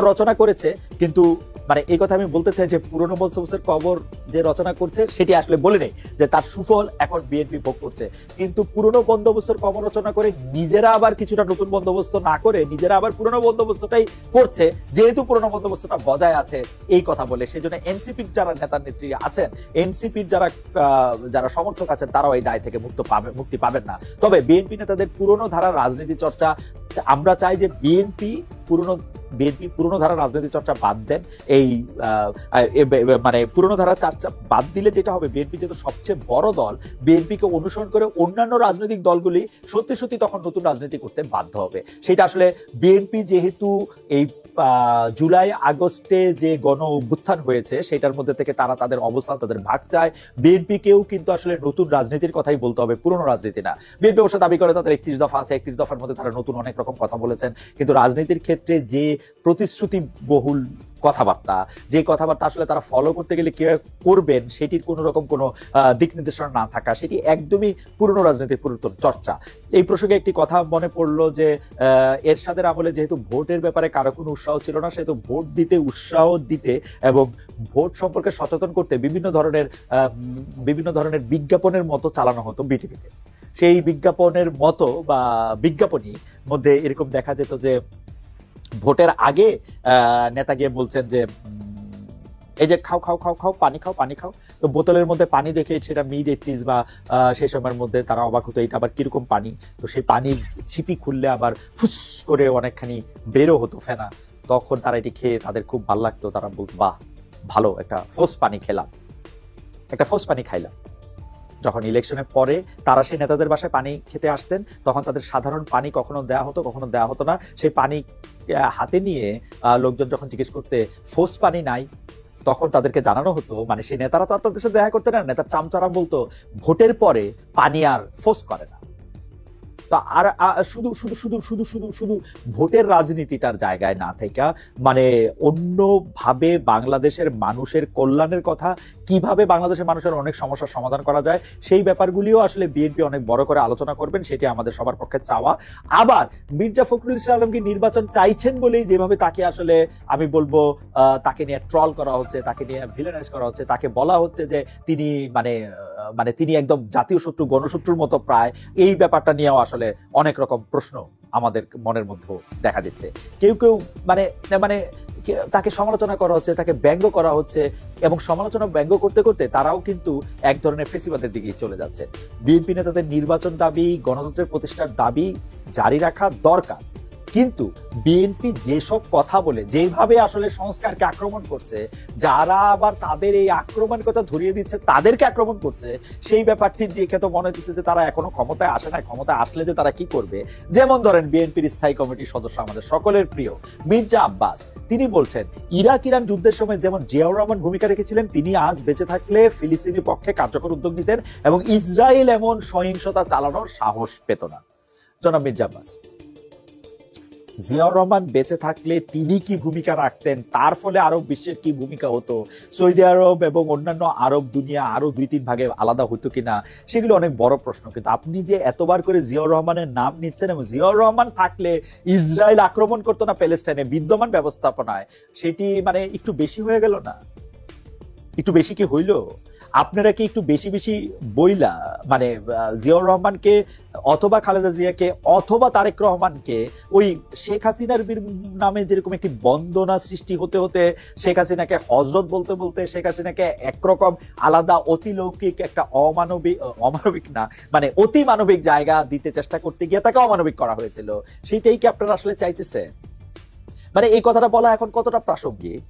রচনা করেছে। কিন্তু মানে এই কথা আমি বলতে চাই যে পুরনো বন্দোবস্তের কবর যে রচনা করছে সেটি আসলে বলে নেই যে তার সুফল এখন বিএনপি ভোগ করছে। কিন্তু পুরনো বন্দোবস্তের কবর রচনা করে নিজেরা আবার কিছুটা নতুন বন্দোবস্ত না করে নিজেরা আবার পুরনো বন্দোবস্তটাই করছে, যেহেতু পুরনো বন্দোবস্তটা বজায় আছে এই কথা বলে। সেই জন্য এনসিপির যারা নেতা নেত্রী আছেন, এনসিপির যারা সমর্থক আছেন, তারাও এই দায় থেকে মুক্তি পাবেন না। তবে বিএনপি নেতাদের পুরনো ধারার রাজনীতি চর্চা, আমরা চাই যে বিএনপি পুরনো ধারার রাজনীতি চর্চা বাদ দেন। এই মানে পুরনো ধারার চর্চা বাদ দিলে যেটা হবে, বিএনপি যেহেতু সবচেয়ে বড় দল, বিএনপিকে অনুসরণ করে অন্যান্য রাজনৈতিক দলগুলি সত্যি সত্যি তখন নতুন রাজনীতি করতে বাধ্য হবে। সেটা আসলে বিএনপি যেহেতু এই জুলাই আগস্টে যে গণ অভ্যুত্থান হয়েছে সেটার মধ্যে থেকে তারা তাদের অবস্থান, তাদের ভাগ চায়। বিএনপিকেও কিন্তু আসলে নতুন রাজনীতির কথাই বলতে হবে, পুরনো রাজনীতি না। বিএনপি অবশ্য দাবি করে তাদের 31 দফা আছে, 31 দফার মধ্যে তারা নতুন অনেক রকম কথা বলেছেন। কিন্তু রাজনীতির ক্ষেত্রে যে প্রতিশ্রুতি বহুল কথাবার্তা, যে কথাবার্তা আসলে তারা ফলো করতে গেলে কিভাবে করবেন সেটির কোন রকম কোনো দিক নির্দেশনা না থাকা, সেটি একদমই পুরনো রাজনীতির পুরাতন চর্চা। এই প্রসঙ্গে একটি কথা মনে পড়লো যে এরশাদের আমলে যেহেতু ভোটের ব্যাপারে কারো কোনো উৎসাহ ছিল না, সেহেতু ভোট দিতে উৎসাহ দিতে এবং ভোট সম্পর্কে সচেতন করতে বিভিন্ন ধরনের বিজ্ঞাপনের মতো চালানো হতো বিটিভিতে। সেই বিজ্ঞাপনের মতো বা বিজ্ঞাপনী মধ্যে এরকম দেখা যেত যে ভোটের আগে নেতা গিয়ে বলছেন যে এই যে খাও খাও খাও খাও, পানি খাও পানি খাও। তো বোতলের মধ্যে পানি দেখে সেটা মিড-80s বা সেই সময়ের মধ্যে তারা অবাক হতো, এটা আবার কিরকম পানি। তো সেই পানির ছিপি খুললে আবার ফুস করে অনেকখানি বেরো হতো ফেনা। তখন তারা এটি খেয়ে তাদের খুব ভালো লাগতো, তারা বলতো বাহ ভালো, একটা ফোস পানি খাইলাম। যখন ইলেকশনের পরে তারা সেই নেতাদের বাসায় পানি খেতে আসতেন, তখন তাদের সাধারণ পানি কখনো দেয়া হতো, কখনো দেয়া হতো না। সেই পানি হাতে নিয়ে লোকজন যখন জিজ্ঞেস করতে ফোস পানি নাই, তখন তাদেরকে জানানো হতো, মানে সেই নেতারা তো আর তাদের সাথে দেখা করতে না, নেতার চামচারা বলতো ভোটের পরে পানি আর ফোস করে না। আর শুধু শুধু শুধু শুধু শুধু শুধু ভোটের রাজনীতিটার জায়গায় না থেকে মানে অন্যভাবে বাংলাদেশের মানুষের কল্যাণের কথা, কিভাবে বাংলাদেশের মানুষের অনেক সমস্যার সমাধান করা যায়, সেই ব্যাপারগুলিও আসলে বিএনপি অনেক বড় করে আলোচনা করবেন, সেটি আমাদের সবার পক্ষে চাওয়া। আবার মির্জা ফখরুল ইসলাম আলমগীর নির্বাচন চাইছেন বলেই যেভাবে তাকে আসলে আমি বলবো তাকে নিয়ে ট্রল করা হচ্ছে, তাকে নিয়ে ভিলেনাইজ করা হচ্ছে, তাকে বলা হচ্ছে যে তিনি মানে তিনি একদম জাতীয় শত্রু, গণশত্রুর মতো প্রায়, এই ব্যাপারটা নিয়েও আসলে অনেক রকম প্রশ্ন আমাদের মনের মধ্যে দেখা দিচ্ছে। কেউ কেউ মানে তাকে সমালোচনা করা হচ্ছে, তাকে ব্যঙ্গ করা হচ্ছে, এবং সমালোচনা ব্যঙ্গ করতে করতে তারাও কিন্তু এক ধরনের ফেসিবাদের দিকে চলে যাচ্ছে। বিএনপি নেতাদের নির্বাচন দাবি, গণতন্ত্রের প্রতিষ্ঠার দাবি জারি রাখা দরকার, কিন্তু বিএনপি যেসব কথা বলে, যেভাবে আসলে সংস্কারকে আক্রমণ করছে, যারা আবার তাদের এই আক্রমণের কথা ধরিয়ে দিচ্ছে, তাদেরকে আক্রমণ করছে, সেই ব্যাপারটি দেখে তো মনে হচ্ছে যে তারা এখনো ক্ষমতায় আসে না। ক্ষমতায় আসলে যে তারা কি করবে, যেমন ধরেন বিএনপির স্থায়ী কমিটির সদস্য, আমাদের সকলের প্রিয় মির্জা আব্বাস, তিনি বলছেন ইরাক ইরান যুদ্ধের সময় যেমন জিয়াউর রহমান ভূমিকা রেখেছিলেন, তিনি আজ বেঁচে থাকলে ফিলিস্তিনের পক্ষে কার্যকর উদ্যোগ নিতেন এবং ইসরায়েল এমন সহিংসতা চালানোর সাহস পেত না। জনাব মির্জা আব্বাস, জিয়াউর রহমান বেঁচে থাকলে তিনি কি ভূমিকা রাখতেন, তার ফলে আরব বিশ্বের কি ভূমিকা হতো, সৌদি আরব এবং অন্যান্য আরব দুনিয়া আরো 2-3 ভাগে আলাদা হতো কিনা, সেগুলো অনেক বড় প্রশ্ন। কিন্তু আপনি যে এতবার করে জিয়াউর রহমানের নাম নিচ্ছেন, এবং জিয়াউর রহমান থাকলে ইসরায়েল আক্রমণ করতো না প্যালেস্টাইনে বিদ্যমান ব্যবস্থাপনায়, সেটি মানে একটু বেশি হয়ে গেল না? একটু বেশি কি হইল? আপনারা কি একটু বেশি বেশি বইলা মানে জিয়াউর রহমানকে অথবা খালেদা জিয়াকে অথবা তারেক রহমানকে ওই শেখ হাসিনার নামে যেরকম একটি বন্দনা সৃষ্টি হতে হতে, শেখ হাসিনাকে হজরত বলতে বলতে, শেখ হাসিনাকে একরকম আলাদা অতিলৌকিক একটা অমানবিক না মানে অতি মানবিক জায়গা দিতে চেষ্টা করতে গিয়ে তাকে অমানবিক করা হয়েছিল, সেটাই কি আপনারা আসলে চাইতেছেন? মানে এই কথাটা বলা এখন কতটা প্রাসঙ্গিক?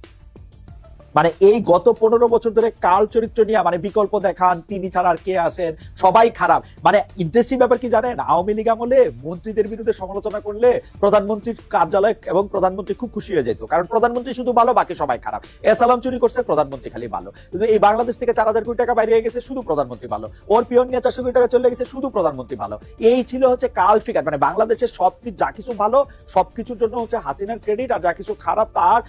মানে এই গত 15 বছর ধরে কাল চরিত্র নিয়ে মানে বিকল্প দেখান, তিনি ছাড়া আর কে আসেন, সবাই খারাপ। মানে ইন্টারেস্টিং ব্যাপার কি জানেন, আওয়ামী লীগ আমলে মন্ত্রীদের বিরুদ্ধে সমালোচনা করলে প্রধানমন্ত্রীর কার্যালয় এবং প্রধানমন্ত্রী খুব খুশি হয়ে যেত, কারণ প্রধানমন্ত্রী শুধু ভালো, বাকি সবাই খারাপ। এসালাম চুরি করছে, প্রধানমন্ত্রী খালি ভালো। কিন্তু এই বাংলাদেশ থেকে 4000 কোটি টাকা বাইরে গেছে, শুধু প্রধানমন্ত্রী ভালো। ওর পিয়ন নিয়ে 400 কোটি টাকা চলে গেছে, শুধু প্রধানমন্ত্রী ভালো। এই ছিল হচ্ছে কাল ফিগার। মানে বাংলাদেশের সবকিছু, যা কিছু ভালো সবকিছুর জন্য হচ্ছে হাসিনার ক্রেডিট, আর যা কিছু খারাপ তার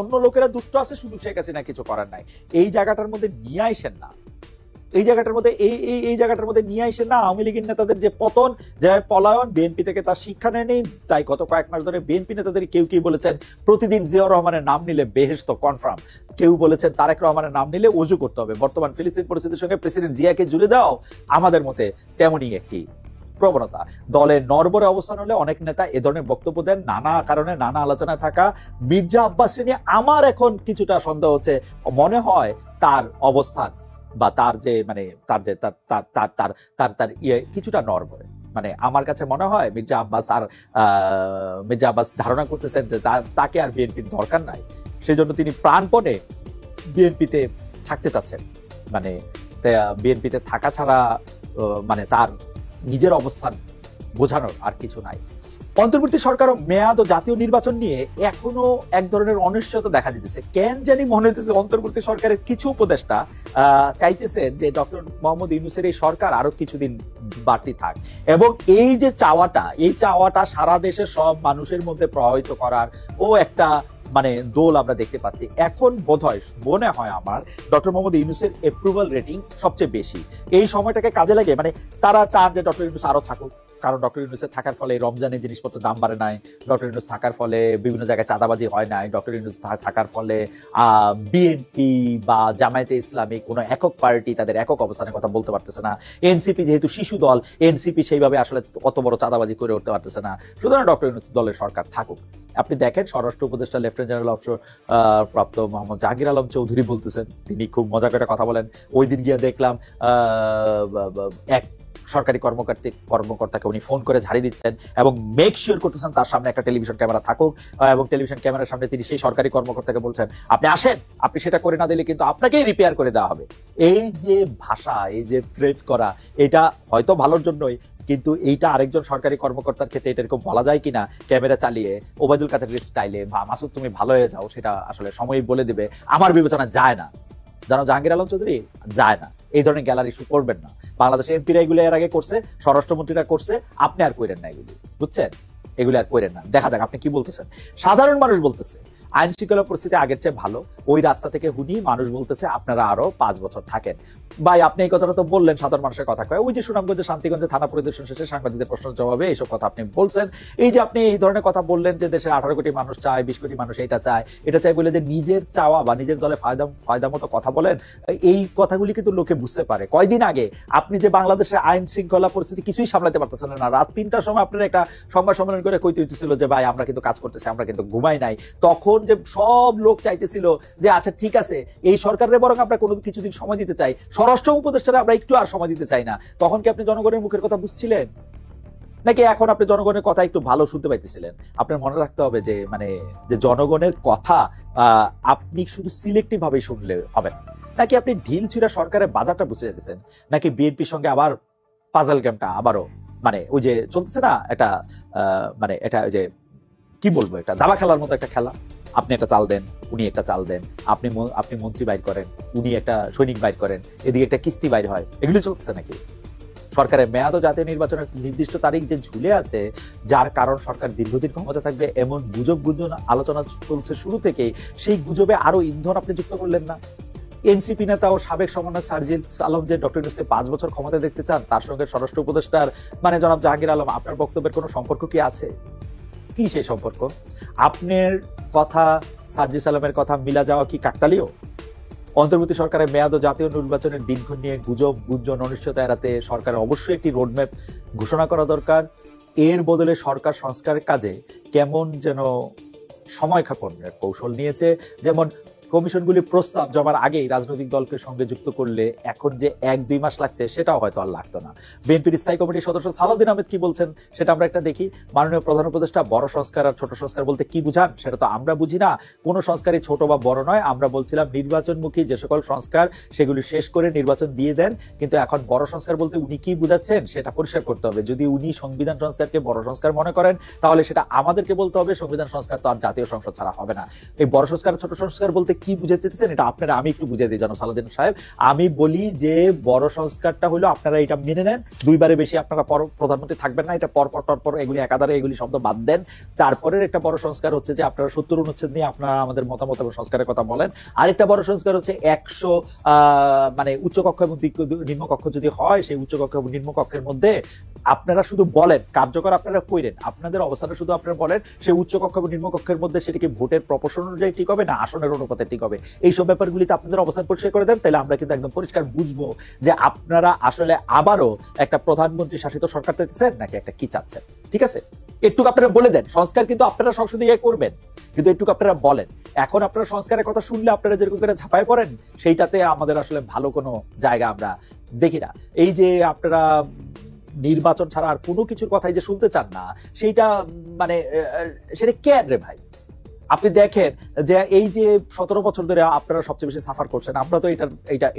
অন্য লোকেরা দুষ্ট আছে, শুধু শেখ হাসিনা কিছু করার নাই। এই জায়গাটার মধ্যে নিয়ে আইসেন না, এই জায়গাটার মধ্যে এই জায়গাটার মধ্যে নিয়ে আসেন না। আওয়ামী লীগের নেতাদের যে পতন, যে পলায়ন, বিএনপি থেকে তার শিক্ষা নেয়নি। তাই গত কয়েক মাস ধরে বিএনপি নেতাদের কেউ কেউ বলেছেন প্রতিদিন জিয়াউর রহমানের নাম নিলে বেহেশত কনফার্ম, কেউ বলেছেন তারেক রহমানের নাম নিলে ওযু করতে হবে। বর্তমান ফিলিস্তিন পরিস্থিতির সঙ্গে প্রেসিডেন্ট জিয়াকে জুড়ে দাও আমাদের মতে তেমনই একটি প্রবণতা। দলের নড়বড়ে অবস্থান হলে অনেক নেতা এ ধরনের বক্তব্য দেন, নানা কারণে নানা আলোচনায় থাকা মির্জা আব্বাস নিয়ে আমার এখন কিছুটা সন্দেহ হচ্ছে। মনে হয় তার অবস্থান বা তার যে মানে তার যে তার ইয়ে কিছুটা নড়বড়ে। মানে আমার কাছে মনে হয় মির্জা আব্বাস ধারণা করতেছেন যে তাকে আর বিএনপির দরকার নাই, সেজন্য তিনি প্রাণপণে বিএনপিতে থাকতে চাচ্ছেন। মানে বিএনপিতে থাকা ছাড়া মানে তার নিজের অবস্থান বোঝানোর আর কিছু নাই। অন্তর্বর্তী সরকার মেয়াদ ও জাতীয় নির্বাচন নিয়ে এখনো এক ধরনের অনিশ্চয়তা দেখা দিতেছে। কেন জানি মনে হইতেছে অন্তর্বর্তী সরকারের কিছু উপদেষ্টা চাইতেছেন যে ডক্টর মোহাম্মদ ইউনূসের এই সরকার আরো কিছুদিন বাড়তি থাক, এবং এই যে চাওয়াটা সারা দেশের সব মানুষের মধ্যে প্রভাবিত করার ও একটা মানে দোল আমরা দেখতে পাচ্ছি। এখন মনে হয় আমার ডক্টর মোহাম্মদ ইউনূসের অ্যাপ্রুভাল রেটিং সবচেয়ে বেশি। এই সময়টাকে কাজে লাগে মানে তারা চান যে ডক্টর ইউনূস আরো থাকুক, কারণ ডক্টর ইউনূসের থাকার ফলে রমজানের জিনিসপত্রের দাম বাড়ে নাই, ডক্টর ইউনূস থাকার ফলে বিভিন্ন জায়গায় চাঁদাবাজি হয় নাই, ডক্টর ইউনূস থাকার ফলে বিএনপি বা জামায়াতে ইসলামী কোনো একক পার্টি তাদের একক অবস্থানের কথা বলতে পারতেছে না। এনসিপি যেহেতু শিশু দল, এনসিপি সেইভাবে আসলে অত বড় চাঁদাবাজি করে উঠতে পারতেছে না। সুতরাং ডক্টর ইউনূস দলের সরকার থাকুক। আপনি দেখেন স্বরাষ্ট্র উপদেষ্টা লেফটেন্যান্ট জেনারেল অবসর প্রাপ্ত মোহাম্মদ জাহাঙ্গীর আলম চৌধুরী বলতেছেন, তিনি খুব মজা করে কথা বলেন। ওই দিন গিয়ে দেখলাম এক সরকারি কর্মকর্তাকে উনি ফোন করে ঝাড়ি দিচ্ছেন এবং মেক শিওর করতেছেন তার সামনে একটা টেলিভিশন ক্যামেরা থাকুক, এবং টেলিভিশন ক্যামেরার সামনে তিনি সেই সরকারি কর্মকর্তাকে বলছেন আপনি আসেন, আপনি সেটা করে না দিলে কিন্তু আপনাকেই রিপেয়ার করে দেওয়া হবে। এই যে ভাষা, এই যে থ্রেট করা, এটা হয়তো ভালোর জন্যই, কিন্তু এইটা আরেকজন সরকারি কর্মকর্তার ক্ষেত্রে এটা এরকম বলা যায় কিনা ক্যামেরা চালিয়ে ওবায়দুল কাদের স্টাইলে, বা মাসুদ তুমি ভালো হয়ে যাও, সেটা আসলে সময়ই বলে দিবে। আমার বিবেচনা যায় না, জানো জাহাঙ্গীর আলম চৌধুরী যায় না, এই ধরনের গ্যালারি ইস্যু করবেন না। বাংলাদেশের এমপিরা এগুলো এর আগে করছে, স্বরাষ্ট্রমন্ত্রীরা করছে, আপনি আর কইরেন না এগুলি, বুঝছেন? এগুলি আর কইরেন না। দেখা যাক আপনি কি বলতেছেন। সাধারণ মানুষ বলতেছে আইন শৃঙ্খলা পরিস্থিতি আগের চেয়ে ভালো। ওই রাস্তা থেকে হুনি মানুষ বলতেছে আপনারা আরো 5 বছর থাকেন। ভাই আপনি এই কথাটা তো বললেন, সাধারণ মানুষের কথা কয়। ওই যে সুনামগঞ্জে শান্তিগঞ্জে থানা পরিদর্শন শেষে সাংবাদিকদের প্রশ্নের জবাবে এইসব কথা আপনি বলছেন। এই যে আপনি এই ধরনের কথা বললেন যে দেশের 18 কোটি মানুষ চায়, 20 কোটি মানুষ এটা চায় বলে যে নিজের চাওয়া বা নিজের দলে ফায়দা মতো কথা বলেন, এই কথাগুলি কিন্তু লোকে বুঝতে পারে। কয়দিন আগে আপনি যে বাংলাদেশের আইন শৃঙ্খলা পরিস্থিতি কিছুই সামলাতে পারতেছিলেন না, রাত 3টার সময় আপনার একটা সংবাদ সম্মেলন করে কইতে হইতেছিল যে ভাই আমরা কিন্তু কাজ করতেছি, আমরা কিন্তু ঘুমাই নাই। তখন যে সব লোক চাইতেছিল যে আচ্ছা ঠিক আছে এই সরকারের বরং আমরা কোনো কিছুদিন সময় দিতে চাই, স্বরাষ্ট্র উপদেষ্টারা আমরা একটু আর সময় দিতে চাই না। তখন কি আপনি জনগণের মুখের কথা বুঝছিলেন, নাকি এখন আপনি জনগণের কথা একটু ভালো শুনতে পাইতেছিলেন? আপনার মনে রাখতে হবে যে মানে যে জনগণের কথা আপনি শুধু সিলেক্টিভ ভাবে শুনলে হবে না। নাকি আপনি ঢিল ছুঁড়া সরকারের বাজারটা বুঝে যেতেছেন, নাকি বিএনপির সঙ্গে আবার পাজল গেমটা আবারও মানে ওই যে চলতেছে না, এটা মানে এটা ওই যে কি বলবো, একটা দাবা খেলার মতো একটা খেলা। আপনি একটা চাল দেন, উনি একটা চাল দেন, আপনি মন্ত্রী বাইর করেন, উনি একটা সৈনিক বাইর করেন, এদিকে একটা কিস্তি বাইর হয়, এগুলো চলতেছে নাকি? সরকারের মেয়াদ ও জাতীয় নির্বাচনের নির্দিষ্ট তারিখ যে ঝুলে আছে, যার কারণ সরকার দীর্ঘদিন ক্ষমতা থাকবে এমন গুজব আলোচনা চলছে শুরু থেকে, সেই গুজবে আরো ইন্ধন আপনি যুক্ত করলেন না? এনসিপি নেতা ও সাবেক সমন্বয়ক সার্জিল আলম যে ডক্টর ইউনূসকে 5 বছর ক্ষমতা দেখতে চান, তার সঙ্গে স্বরাষ্ট্র উপদেষ্টার মানে জনাব জাহাঙ্গীর আলম আপনার বক্তব্যের কোনো সম্পর্ক কি আছে? কি সেই সম্পর্ক? আপনার কথা সার্জিস আলমের কথা মিলা যাওয়া কি কাকতালীয়? অন্তর্বর্তী সরকারের মেয়াদ ও জাতীয় নির্বাচনের দিনক্ষণ নিয়ে গুঞ্জন অনিশ্চয়তা এড়াতে সরকারের অবশ্যই একটি রোডম্যাপ ঘোষণা করা দরকার। এর বদলে সরকার সংস্কারের কাজে কেমন যেন সময় ক্ষেপণের কৌশল নিয়েছে। যেমন কমিশনগুলি প্রস্তাব জমার আগেই রাজনৈতিক দলকে সঙ্গে যুক্ত করলে এখন যে 1-2 মাস লাগছে সেটাও হয়তো আর লাগতো না। বিএনপির স্থায়ী কমিটির সদস্য সালাউদ্দিন আহমেদ কি বলছেন সেটা আমরা একটা দেখি। মাননীয় প্রধান উপদেষ্টা বড় সংস্কার আর ছোট সংস্কার বলতে কি বুঝান সেটা তো আমরা বুঝি না। কোনো সংস্কারই ছোট বা বড় নয়। আমরা বলছিলাম নির্বাচনমুখী যে সকল সংস্কার সেগুলি শেষ করে নির্বাচন দিয়ে দেন। কিন্তু এখন বড় সংস্কার বলতে উনি কি বুঝাচ্ছেন সেটা পরিষ্কার করতে হবে। যদি উনি সংবিধান সংস্কারকে বড় সংস্কার মনে করেন তাহলে সেটা আমাদেরকে বলতে হবে। সংবিধান সংস্কার তো আর জাতীয় সংসদ ছাড়া হবে না। এই বড় সংস্কার ছোট সংস্কার বলতে কি বুঝাতে চেয়েছেন এটা আপনারা, আমি একটু বুঝিয়ে দিই জনাব সালাউদ্দিন সাহেব। আমি বলি যে বড় সংস্কারটা হলো আপনারা এটা মেনে নেন, 2বারে বেশি আপনারা প্রধানমন্ত্রী থাকবেন না, এটা পরপর এগুলি একাধারে এগুলি শব্দ বাদ দেন। তারপরের একটা বড় সংস্কার হচ্ছে যে আপনারা 70 অনুচ্ছেদ নিয়ে আপনারা আমাদের মতামত এবং সংস্কারের কথা বলেন। আরেকটা বড় সংস্কার হচ্ছে 100 মানে উচ্চকক্ষ এবং নিম্নকক্ষ যদি হয়, সেই উচ্চকক্ষ এবং নিম্নকক্ষের মধ্যে আপনারা শুধু বলেন, কার্যকর আপনারা কইরেন, আপনাদের অবস্থাটা শুধু আপনারা বলেন সেই উচ্চকক্ষ এবং নিম্নকক্ষের মধ্যে সেটা কি ভোটের প্রপোর্শন অনুযায়ী ঠিক হবে না আসনের অনুপাতে ঠিক হবে, এইসব ব্যাপারগুলিতে আপনাদের অবস্থান পরিষ্কার করে দেন, তাহলে আমরা কিন্তু একদম পরিষ্কার বুঝবো যে আপনারা আসলে আবারও একটা প্রধানমন্ত্রী শাসিত সরকার চাচ্ছেন নাকি একটা কি চাচ্ছেন। ঠিক আছে, একটুকু আপনারা বলে দেন। সংস্কার কিন্তু আপনারা সংসদে করবেন, কিন্তু একটুকু আপনারা বলেন। এখন আপনারা সংস্কারের কথা শুনলে আপনারা যেরকম করে ঝাঁপায় পড়েন সেইটাতে আমাদের আসলে ভালো কোনো জায়গা আমরা দেখি না। এই যে আপনারা নির্বাচন ছাড়া আর কোনো কিছুর কথাই যে শুনতে চান না সেইটা মানে সেটা কেন রে ভাই? আপনি দেখেন যে এই যে 17 বছর ধরে আপনারা সবচেয়ে বেশি সাফার করছেন, আমরা তো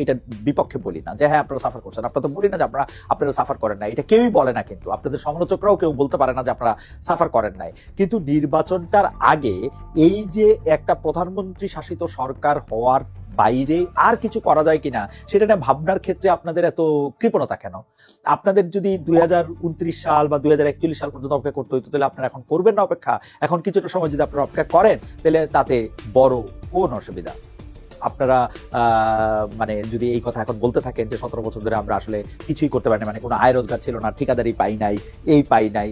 এটার বিপক্ষে বলি না যে হ্যাঁ আপনারা সাফার করছেন, আপনারা তো বলি না যে আপনারা সাফার করেন না, এটা কেউই বলে না। কিন্তু আপনাদের সমালোচকরাও কেউ বলতে পারে না যে আপনারা সাফার করেন নাই। কিন্তু নির্বাচনটার আগে এই যে একটা প্রধানমন্ত্রী শাসিত সরকার হওয়ার বাইরে আর কিছু করা যায় কিনা সেটা না ভাবনার ক্ষেত্রে আপনাদের এত কৃপণতা কেন? আপনাদের যদি 2029 সাল বা 2041 সাল পর্যন্ত অপেক্ষা করতে হইতো তাহলে আপনারা এখন করবেন না অপেক্ষা? এখন কিছুটা সময় যদি আপনারা অপেক্ষা করেন তাহলে তাতে বড় কোন অসুবিধা? আপনারা মানে যদি এই কথা এখন বলতে থাকেন যে 17 বছর ধরে আমরা আসলে কিছুই করতে পারিনি, মানে কোনো আয় রোজগার ছিল না, ঠিকাদারি পাই নাই, এই পাই নাই।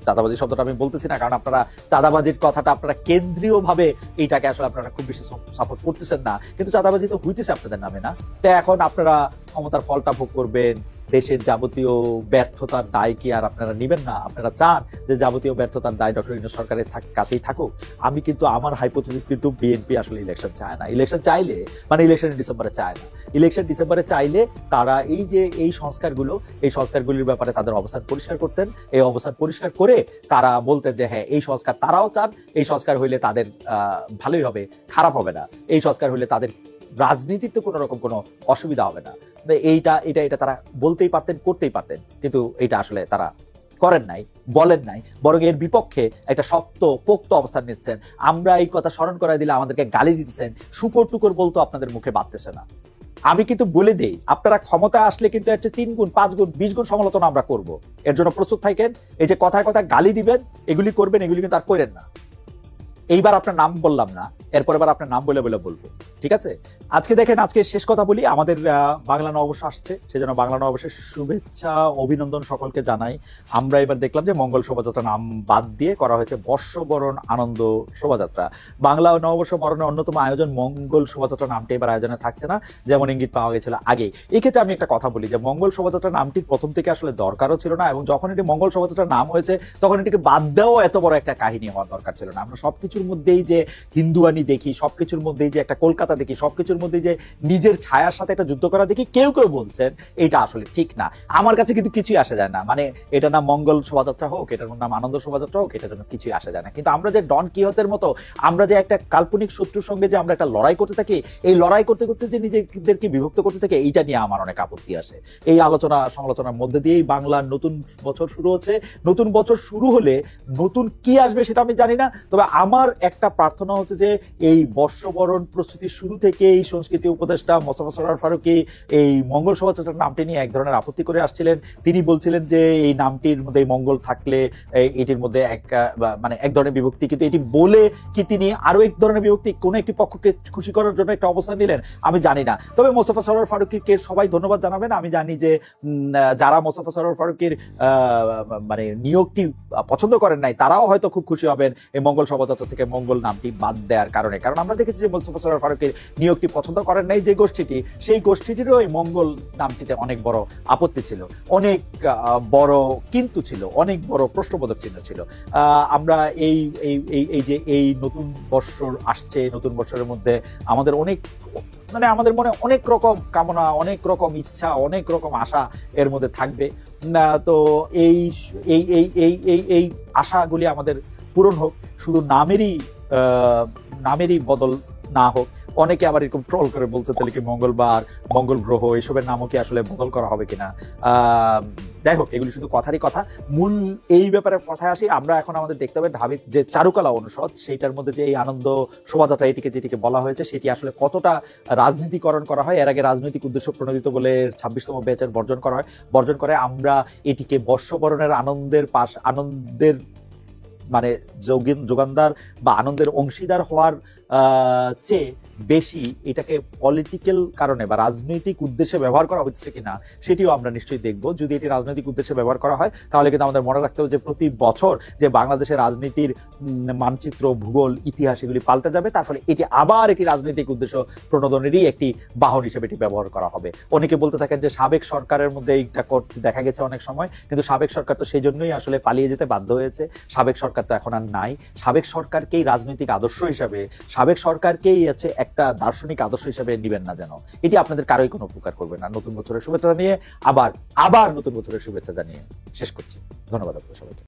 চাঁদাবাজি শব্দটা আমি বলতেছি না, কারণ আপনারা চাঁদাবাজির কথাটা আপনারা কেন্দ্রীয় ভাবে এইটাকে আসলে আপনারা খুব বেশি সাপোর্ট করতেছেন না, কিন্তু চাঁদাবাজি তো হইতেছে আপনাদের নামে না। তো এখন আপনারা ক্ষমতার ফলটা ভোগ করবেন, দেশের যাবতীয় ব্যর্থতার দায় কি আর আপনারা নিবেন না? আপনারা চান যে যাবতীয় ব্যর্থতার দায় ডক্টর ইউনূস সরকারের কাছেই থাকুক? আমি কিন্তু আমার হাইপোথিসিস কিন্তু বিএনপি আসলে ইলেকশন চায় না। ইলেকশন চাইলে মানে ইলেকশন ডিসেম্বরে চায় না। ইলেকশন ডিসেম্বরে চাইলে তারা এই যে এই সংস্কারগুলির ব্যাপারে তাদের অবস্থান পরিষ্কার করতেন। এই অবস্থান পরিষ্কার করে তারা বলতেন যে হ্যাঁ এই সংস্কার তারাও চান, এই সংস্কার হইলে তাদের ভালোই হবে, খারাপ হবে না, এই সংস্কার হইলে তাদের রাজনীতিতে কোনো রকম কোনো অসুবিধা হবে না। এটা তারা বলতেই পারতেন, করতেই পারতেন, কিন্তু এটা আসলে তারা করেন নাই, বলেন নাই, বরং এর বিপক্ষে একটা শক্ত পোক্ত অবস্থান নিচ্ছেন। আমরা এই কথা স্মরণ করাই দিলে আমাদেরকে গালি দিতেছেন, শুকর টুকর বলতো আপনাদের মুখে বাঁধতেছে না। আমি কিন্তু বলে দেই আপনারা ক্ষমতা আসলে কিন্তু এর চেয়ে 3 গুণ 5 গুণ 20 গুণ সমালোচনা আমরা করব। এর জন্য প্রস্তুত থাকেন। এই যে কথায় কথায় গালি দিবেন এগুলি করবেন, এগুলি কিন্তু আর করেন না। এইবার আপনার নাম বললাম না, এরপর এবার আপনার নাম বলে বলবো, ঠিক আছে? আজকে দেখেন, আজকে শেষ কথা বলি, আমাদের বাংলা নববর্ষ আসছে, সেজন্য বাংলা নববর্ষের শুভেচ্ছা অভিনন্দন সকলকে জানাই। আমরা এবার দেখলাম যে মঙ্গল শোভাযাত্রা নাম বাদ দিয়ে করা হয়েছে বর্ষবরণ আনন্দ শোভাযাত্রা। বাংলা নববর্ষ বরণের অন্যতম আয়োজন মঙ্গল শোভাযাত্রা নামটি এবার আয়োজনে থাকছে না, যেমন ইঙ্গিত পাওয়া গেছিল আগে। এই ক্ষেত্রে আমি একটা কথা বলি যে মঙ্গল শোভাযাত্রা নামটির প্রথম থেকে আসলে দরকারও ছিল না, এবং যখন এটি মঙ্গল শোভাযাত্রার নাম হয়েছে তখন এটিকে বাদ দেওয়া এত বড় একটা কাহিনী হওয়ার দরকার ছিল না। আমরা সবকিছুর মধ্যেই যে হিন্দুয়ানি দেখি, সবকিছুর মধ্যেই যে একটা কলকাতা দেখি, সবকিছুর মধ্যে যে নিজের ছায়ার সাথে একটা যুদ্ধ করা দেখি। কেউ বলছেন এটা আসলে ঠিক না, আমার কাছে কিন্তু কিছুই আসে যায় না। মানে এটা না মঙ্গল শোভাযাত্রা হোক, এটার নাম আনন্দ শোভাযাত্রা হোক, এটার জন্য কিছুই আসে যায় না। কিন্তু আমরা যে ডন কিহতের মতো আমরা যে একটা কাল্পনিক শত্রুর সঙ্গে যে আমরা একটা লড়াই করতে থাকি, এই লড়াই করতে করতে যে নিজেদেরকে বিভক্ত করতে থাকি, এইটা নিয়ে আমার অনেক আপত্তি আসে। এই আলোচনা সমালোচনার মধ্যে দিয়েই বাংলার নতুন বছর শুরু হচ্ছে। নতুন বছর শুরু হলে নতুন কি আসবে সেটা আমি জানি না, তবে আমার একটা প্রার্থনা হচ্ছে যে এই বর্ষবরণ প্রস্তুতির শুরু থেকে এই সংস্কৃতি উপদেষ্টা মোস্তফা সরোয়ার ফারুকী এই মঙ্গল শোভাযাত্রার নামটি নিয়ে এক ধরনের আপত্তি করে আসছিলেন। তিনি বলছিলেন যে এই নামটির মধ্যে মঙ্গল থাকলে এটির মধ্যে এক ধরনের বিভক্তি, কিন্তু এটি বলে কি তিনি আরো এক ধরনের বিভক্তি কোন একটি পক্ষকে খুশি করার জন্য একটা অবস্থান নিলেন আমি জানি না। তবে মোস্তফা সরোয়ার ফারুকীকে সবাই ধন্যবাদ জানাবেন। আমি জানি যে যারা মোস্তফা সরোয়ার ফারুকীর মানে নিয়োগটি পছন্দ করেন নাই তারাও হয়তো খুব খুশি হবেন এই মঙ্গল শোভাযাত্রা থেকে থেকে মঙ্গল নামটি বাদ দেওয়ার কারণে, কারণ আমরা দেখেছি যে মোস্তফা সরোয়ার ফারুকের নিয়োগটি পছন্দ করেন নাই যে গোষ্ঠীটি, সেই গোষ্ঠীটিরও এই মঙ্গল নামটিতে অনেক বড় আপত্তি ছিল, অনেক বড় কিন্তু ছিল, অনেক বড় প্রশ্নবোধক চিহ্ন ছিল। আমরা এই এই এই যে এই নতুন বৎসর আসছে, নতুন বৎসরের মধ্যে আমাদের অনেক আমাদের মনে অনেক রকম কামনা, অনেক রকম ইচ্ছা, অনেক রকম আশা এর মধ্যে থাকবে। তো এই এই এই এই এই এই আশাগুলি আমাদের পূরণ হোক, শুধু নামেরই বদল না হোক। অনেকে আবার এরকম ট্রল করে বলছে তাহলে কি মঙ্গলবার, মঙ্গল গ্রহ এসবের নামও কি আসলে বদল করা হবে কিনা। যাই হোক, এগুলি শুধু কথারই কথা। মূল এই ব্যাপারে কথায় আসি, আমরা এখন আমাদের দেখতে হবে ঢাবির যে চারুকলা অনুষদ, সেইটার মধ্যে যে এই আনন্দ শোভাযাত্রা যেটিকে বলা হয়েছে, সেটি আসলে কতটা রাজনীতিকরণ করা হয়। এর আগে রাজনৈতিক উদ্দেশ্য প্রণোদিত বলে 26তম ব্যাচের বর্জন করে আমরা এটিকে বর্ষবরণের আনন্দের মানে যোগানদার বা আনন্দের অংশীদার হওয়ার চেয়ে বেশি এটাকে পলিটিক্যাল কারণে বা রাজনৈতিক উদ্দেশ্যে ব্যবহার করা হচ্ছে কিনা সেটিও আমরা নিশ্চয়ই দেখব। যদি এটি রাজনৈতিক উদ্দেশ্যে ব্যবহার করা হয় তাহলে কিন্তু আমাদের মনে রাখতে হবে যে প্রতি বছর যে বাংলাদেশের রাজনীতির মানচিত্র, ভূগোল, ইতিহাস এগুলি পাল্টে যাবে। তার ফলে এটি আবার এটি রাজনৈতিক উদ্দেশ্য প্রণোদনেরই একটি বাহন হিসেবে এটি ব্যবহার করা হবে। অনেকে বলতে থাকেন যে সাবেক সরকারের মধ্যে এইটা করতে দেখা গেছে অনেক সময়, কিন্তু সাবেক সরকার তো সেই জন্যই আসলে পালিয়ে যেতে বাধ্য হয়েছে। সাবেক সরকার তো এখন আর নাই। সাবেক সরকারকেই রাজনৈতিক আদর্শ হিসাবে, সাবেক সরকারকেই আছে একটা দার্শনিক আদর্শ হিসেবে নিবেন না যেন। এটি আপনাদের কারোই কোনো উপকার করবে না। নতুন বছরের শুভেচ্ছা জানিয়ে আবার নতুন বছরের শুভেচ্ছা জানিয়ে শেষ করছি। ধন্যবাদ আপনাদের সবাইকে।